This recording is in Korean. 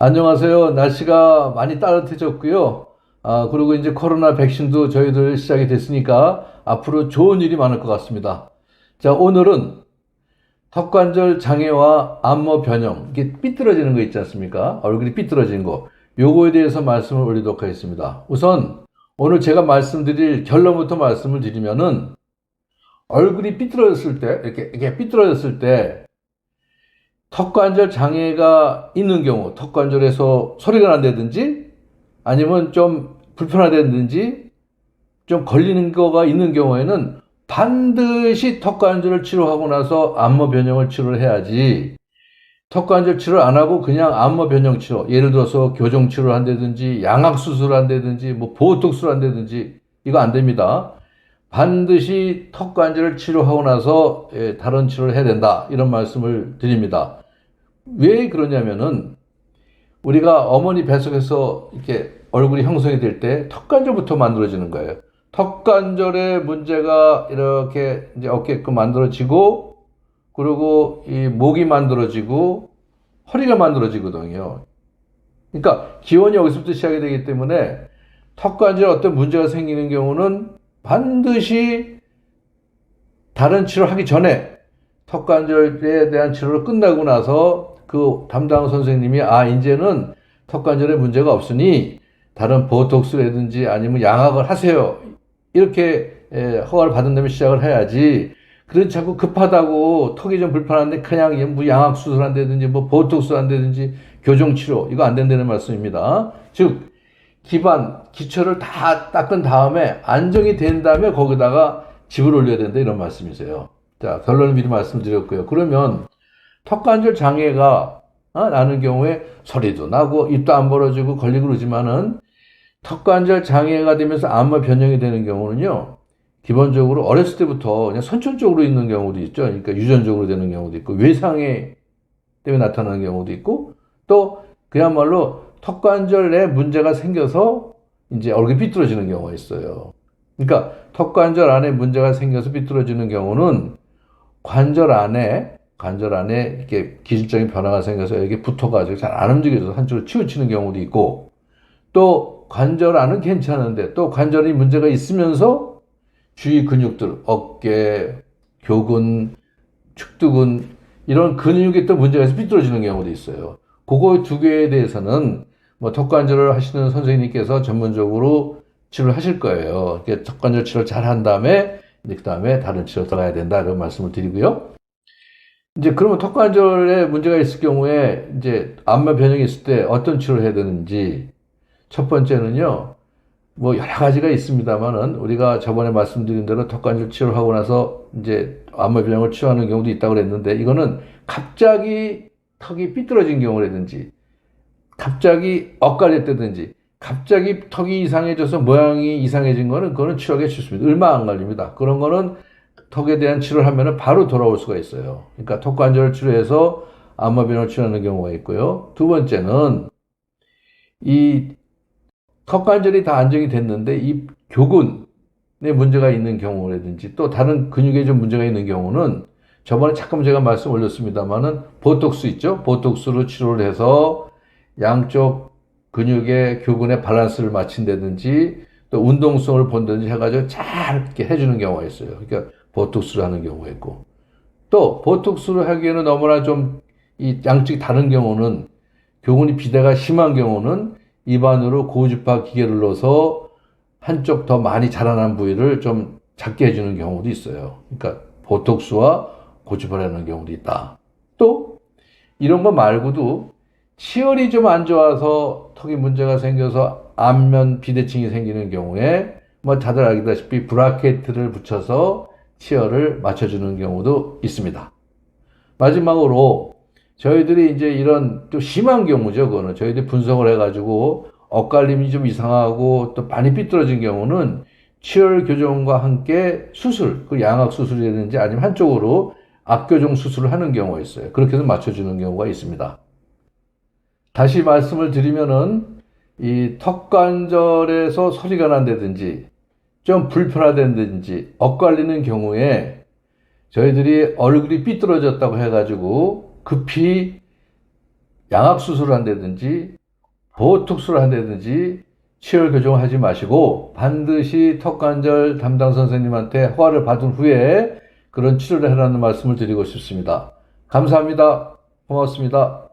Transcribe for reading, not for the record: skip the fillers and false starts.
안녕하세요. 날씨가 많이 따뜻해졌고요. 그리고 이제 코로나 백신도 저희들 시작이 됐으니까 앞으로 좋은 일이 많을 것 같습니다. 자, 오늘은 턱관절 장애와 안모 변형, 이게 삐뚤어지는 거 있지 않습니까? 얼굴이 삐뚤어진 거. 요거에 대해서 말씀을 올리도록 하겠습니다. 우선 오늘 제가 말씀드릴 결론부터 말씀을 드리면은 얼굴이 삐뚤어졌을 때, 이렇게 삐뚤어졌을 때 턱관절 장애가 있는 경우, 턱관절에서 소리가 난다든지 아니면 좀 불편하다든지 좀 걸리는 거가 있는 경우에는 반드시 턱관절을 치료하고 나서 안모 변형을 치료를 해야지, 턱관절 치료를 안 하고 그냥 안모 변형 치료, 예를 들어서 교정 치료를 한다든지 양악 수술을 한다든지 뭐 보톡스를 한다든지 이거 안 됩니다. 반드시 턱관절을 치료하고 나서 다른 치료를 해야 된다, 이런 말씀을 드립니다. 왜 그러냐면은 우리가 어머니 뱃속에서 이렇게 얼굴이 형성이 될 때 턱관절부터 만들어지는 거예요. 턱관절의 문제가 이렇게 이제 어깨끔 만들어지고, 그리고 이 목이 만들어지고 허리가 만들어지거든요. 그러니까 기원이 여기서부터 시작이 되기 때문에 턱관절에 어떤 문제가 생기는 경우는 반드시 다른 치료를 하기 전에 턱관절에 대한 치료를 끝나고 나서 그 담당 선생님이 이제는 턱관절에 문제가 없으니 다른 보톡스라든지 아니면 양악을 하세요, 이렇게 허가를 받은 다음에 시작을 해야지, 그런 자꾸 급하다고 턱이 좀 불편한데 그냥 뭐 양악 수술한다든지 뭐 보톡스 한다든지 교정 치료, 이거 안 된다는 말씀입니다. 즉 기초를 다 닦은 다음에 안정이 된 다음에 거기다가 집을 올려야 된다, 이런 말씀이세요. 자, 결론을 미리 말씀드렸고요. 그러면 턱관절 장애가 나는 경우에 소리도 나고 입도 안 벌어지고 걸리고 그러지만은, 턱관절 장애가 되면서 안모 변형이 되는 경우는요, 기본적으로 어렸을 때부터 그냥 선천적으로 있는 경우도 있죠. 그러니까 유전적으로 되는 경우도 있고, 외상에 때문에 나타나는 경우도 있고, 또 그야말로 턱관절에 문제가 생겨서 이제 얼굴이 삐뚤어지는 경우가 있어요. 그러니까 턱관절 안에 문제가 생겨서 삐뚤어지는 경우는 관절 안에 이렇게 기질적인 변화가 생겨서 여기 붙어가지고 잘 안 움직여서 한쪽으로 치우치는 경우도 있고, 또 관절 안은 괜찮은데 또 관절이 문제가 있으면서 주위 근육들, 어깨, 교근, 축두근, 이런 근육이 또 문제가 있어서 삐뚤어지는 경우도 있어요. 그거 두 개에 대해서는 뭐 턱관절을 하시는 선생님께서 전문적으로 치료를 하실 거예요. 턱관절 치료를 잘 한 다음에 그 다음에 다른 치료 들어가야 된다, 이런 말씀을 드리고요. 이제 그러면 턱관절에 문제가 있을 경우에 이제 안마 변형이 있을 때 어떤 치료를 해야 되는지, 첫 번째는요, 뭐 여러 가지가 있습니다만은 우리가 저번에 말씀드린 대로 턱관절 치료를 하고 나서 이제 안마 변형을 치료하는 경우도 있다고 그랬는데, 이거는 갑자기 턱이 삐뚤어진 경우라든지 갑자기 엇갈렸다든지 갑자기 턱이 이상해져서 모양이 이상해진 거는, 그거는 치료하기 쉽습니다. 얼마 안 걸립니다. 그런 거는 턱에 대한 치료를 하면 바로 돌아올 수가 있어요. 그러니까 턱관절을 치료해서 안마 변형을 치료하는 경우가 있고요. 두 번째는 이 턱관절이 다 안정이 됐는데 이 교근에 문제가 있는 경우라든지 또 다른 근육에 좀 문제가 있는 경우는, 저번에 잠깐 제가 말씀 올렸습니다만은 보톡스 있죠? 보톡스로 치료를 해서 양쪽 근육의 교근의 밸런스를 맞춘다든지 또 운동성을 본다든지 해가지고 잘 이렇게 해주는 경우가 있어요. 그러니까 보톡스를 하는 경우가 있고, 또 보톡스를 하기에는 너무나 좀 이 양쪽이 다른 경우는, 교근이 비대가 심한 경우는 입안으로 고주파 기계를 넣어서 한쪽 더 많이 자라난 부위를 좀 작게 해주는 경우도 있어요. 그러니까 보톡스와 고주파를 하는 경우도 있다. 또 이런 거 말고도 치열이 좀 안 좋아서 턱이 문제가 생겨서 안면 비대칭이 생기는 경우에 뭐 다들 알다시피 브라켓을 붙여서 치열을 맞춰주는 경우도 있습니다. 마지막으로 저희들이 이제 이런 또 심한 경우죠. 그거는 저희들이 분석을 해가지고 엇갈림이 좀 이상하고 또 많이 삐뚤어진 경우는 치열 교정과 함께 수술, 그 양악 수술이라든지 아니면 한쪽으로 악교정 수술을 하는 경우가 있어요. 그렇게 해서 맞춰주는 경우가 있습니다. 다시 말씀을 드리면은 이 턱관절에서 소리가 난다든지 좀 불편하다든지 엇갈리는 경우에 저희들이 얼굴이 삐뚤어졌다고 해가지고 급히 양악수술을 한다든지 보톡스를 한다든지 치열 교정을 하지 마시고 반드시 턱관절 담당 선생님한테 허가를 받은 후에 그런 치료를 해라는 말씀을 드리고 싶습니다. 감사합니다. 고맙습니다.